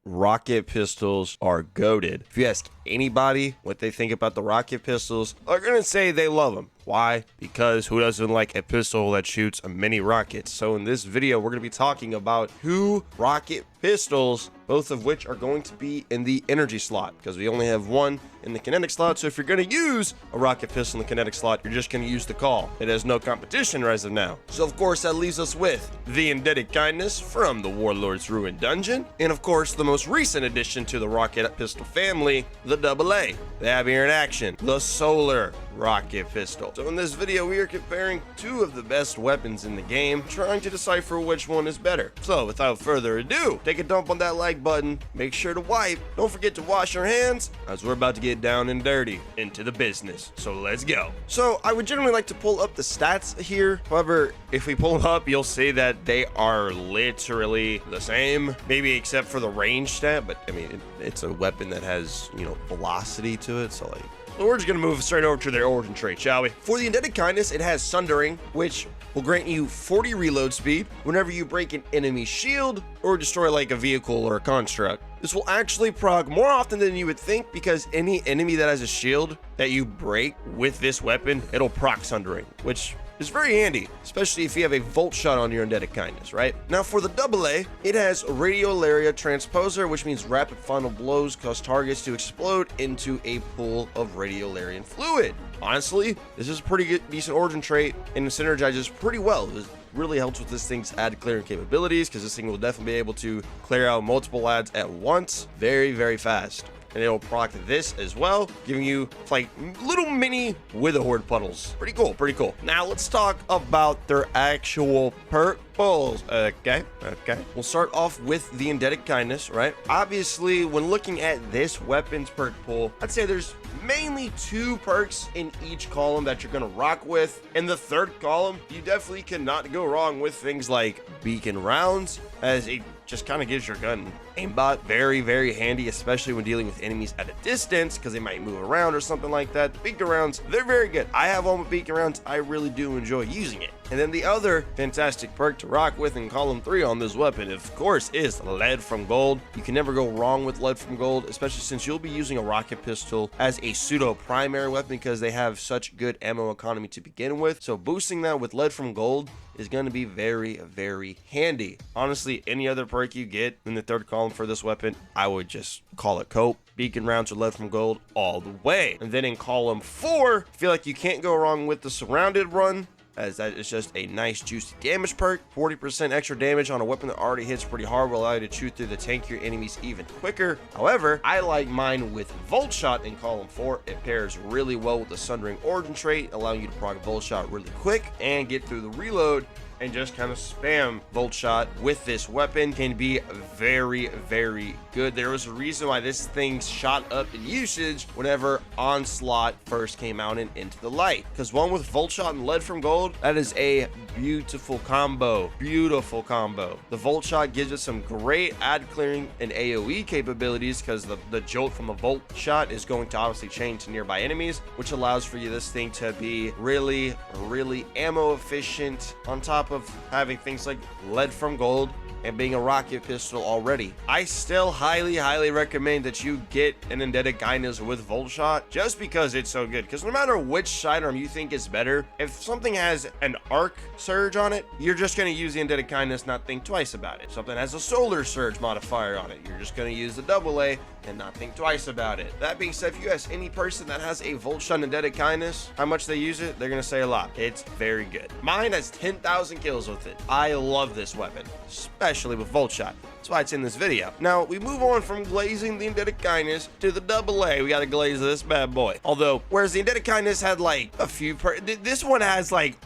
rocket pistols are goated. If you ask anybody what they think about the rocket pistols, they're gonna say they love them. Why? Because who doesn't like a pistol that shoots a mini rocket? So in this video, we're going to be talking about 2 rocket pistols, both of which are going to be in the energy slot, because we only have one in the kinetic slot. So if you're going to use a rocket pistol in the kinetic slot, you're just going to use the call. It has no competition as of now. So of course, that leaves us with the Indebted Kindness from the Warlord's Ruined Dungeon, and of course, the most recent addition to the rocket pistol family, the AA, the Aberrant Action, the Solar rocket pistol. So in this video, we are comparing 2 of the best weapons in the game, trying to decipher which one is better. So without further ado, take a dump on that like button, make sure to wipe, don't forget to wash your hands, as we're about to get down and dirty into the business. So let's go. So I would generally like to pull up the stats here. However, if we pull them up, you'll see that they are literally the same, maybe except for the range stat, but I mean, it's a weapon that has, you know, velocity to it, so like, we're just going to move straight over to their origin trait, shall we? For the Indebted Kindness, it has Sundering, which will grant you 40 reload speed whenever you break an enemy shield or destroy like a vehicle or a construct. This will actually proc more often than you would think, because any enemy that has a shield that you break with this weapon, it'll proc Sundering, which is very handy, especially if you have a Volt Shot on your Indebted Kindness, right? Now for the AA, it has Radiolaria Transposer, which means rapid final blows cause targets to explode into a pool of radiolarian fluid. Honestly, this is a pretty good, decent origin trait, and it synergizes pretty well. It really helps with this thing's ad clearing capabilities, because this thing will definitely be able to clear out multiple ads at once very, very fast. And it'll proc this as well, giving you like little mini Wither Horde puddles. Pretty cool, pretty cool. Now let's talk about their actual perk pulls. Okay. We'll start off with the Indebted Kindness, right? Obviously, when looking at this weapon's perk pool, I'd say there's mainly 2 perks in each column that you're gonna rock with. In the 3rd column, you definitely cannot go wrong with things like Beacon Rounds, as it just kind of gives your gun aimbot very, very handy, especially when dealing with enemies at a distance, because they might move around or something like that. The Beacon Rounds, they're very good. I have one with Beacon Rounds. I really do enjoy using it. And then the other fantastic perk to rock with in column 3 on this weapon, of course, is Lead from Gold. You can never go wrong with Lead from Gold, especially since you'll be using a rocket pistol as a pseudo primary weapon, because they have such good ammo economy to begin with. So boosting that with Lead from Gold is going to be very, very handy. Honestly, any other perk you get in the 3rd column for this weapon, I would just call it cope. Beacon Rounds or Lead from Gold all the way. And then in column 4, I feel like you can't go wrong with the Surrounded run, as that is just a nice juicy damage perk. 40% extra damage on a weapon that already hits pretty hard will allow you to chew through the tankier enemies even quicker. However, I like mine with Volt Shot in column 4. It pairs really well with the Sundering origin trait, allowing you to proc Volt Shot really quick and get through the reload, and just kind of spam Volt Shot with this weapon can be very, very good. There was a reason why this thing shot up in usage whenever Onslaught first came out and into the light, because one with Volt Shot and Lead from Gold, that is a beautiful combo. Beautiful combo. The Volt Shot gives us some great ad clearing and AoE capabilities, because the jolt from a Volt Shot is going to obviously chain to nearby enemies, which allows for you this thing to be really, really ammo efficient, on top of having things like Lead from Gold and being a rocket pistol already. I still highly recommend that you get an Indebted Kindness with Volt Shot, just because it's so good. Because no matter which sidearm you think is better, if something has an arc surge on it, you're just going to use the Indebted Kindness, not think twice about it. Something has a solar surge modifier on it, you're just going to use the AA and not think twice about it. That being said, if you ask any person that has a Volt Shot and Indebted Kindness how much they use it, they're going to say a lot. It's very good. Mine has 10,000 kills with it. I love this weapon, especially with Volt Shot. That's why it's in this video. Now, we move on from glazing the Indebted Kindness to the AA. We got to glaze this bad boy. Although, whereas the Indebted Kindness had like a few this one has like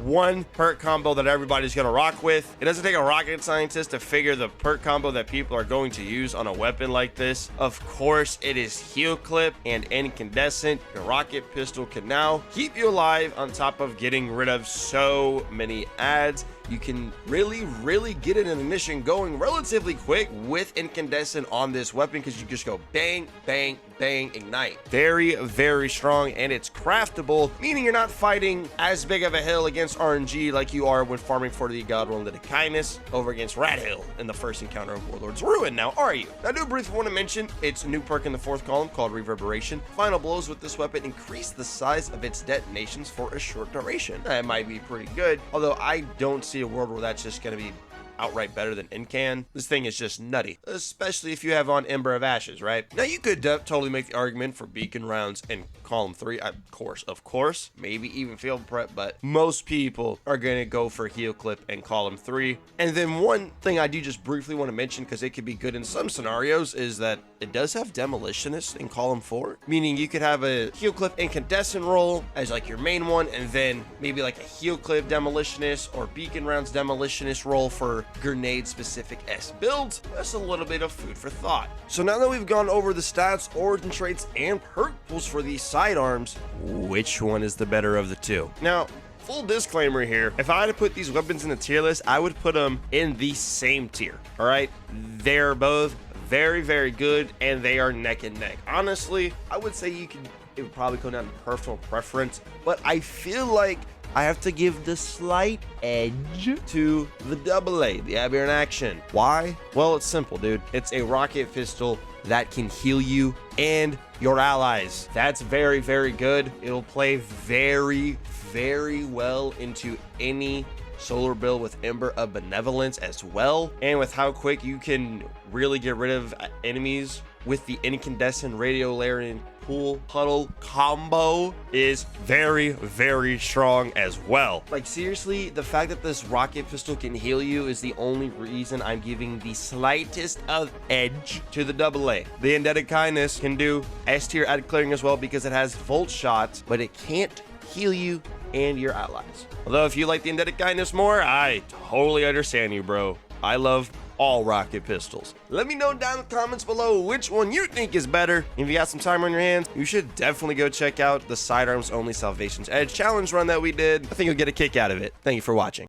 one perk combo that everybody's gonna rock with. It doesn't take a rocket scientist to figure the perk combo that people are going to use on a weapon like this. Of course, it is Heal Clip and Incandescent. Your rocket pistol can now keep you alive, on top of getting rid of so many ads you can really get an ignition going relatively quick with incandescent on this weapon, because you just go bang, bang, bang, ignite. Very strong, and it's craftable, meaning you're not fighting as big of a hill against RNG like you are when farming for the God Roll Indebted Kindness over against Rat Hill in the first encounter of Warlord's Ruin. Now, are you? Now, I do briefly want to mention its new perk in the 4th column called Reverberation. Final blows with this weapon increase the size of its detonations for a short duration. That might be pretty good, although I don't see a world where that's just going to be outright better than Incan. This thing is just nutty, especially if you have on Ember of Ashes, right? Now, you could totally make the argument for beacon rounds in column 3, of course, maybe even field prep, but most people are going to go for heal clip in column 3. And then one thing I do just briefly want to mention, because it could be good in some scenarios, is that it does have Demolitionist in column 4, meaning you could have a heal clip incandescent roll as like your main one, and then maybe like a heal clip Demolitionist or beacon rounds Demolitionist roll for grenade specific S builds. That's a little bit of food for thought. So now that we've gone over the stats, origin traits, and perk pools for these sidearms, which one is the better of the two? Now, full disclaimer here, if I had to put these weapons in a tier list, I would put them in the same tier. All right, they're both very good, and they are neck and neck. Honestly, I would say it would probably come down to personal preference, but I feel like I have to give the slight edge to the AA, the Aberrant Action. Why? Well, it's simple, dude. It's a rocket pistol that can heal you and your allies. That's very good. It'll play very well into any solar build with Ember of Benevolence as well. And with how quick you can really get rid of enemies with the incandescent radio Larian pool puddle combo is very strong as well. Like, seriously, the fact that this rocket pistol can heal you is the only reason I'm giving the slightest of edge to the AA. The Indebted Kindness can do S tier added clearing as well because it has volt shots, but it can't heal you and your allies. Although if you like the Indebted Kindness more, I totally understand you, bro. I love all rocket pistols. Let me know down in the comments below which one you think is better. If you got some time on your hands, you should definitely go check out the Sidearms Only Salvation's Edge challenge run that we did. I think you'll get a kick out of it. Thank you for watching.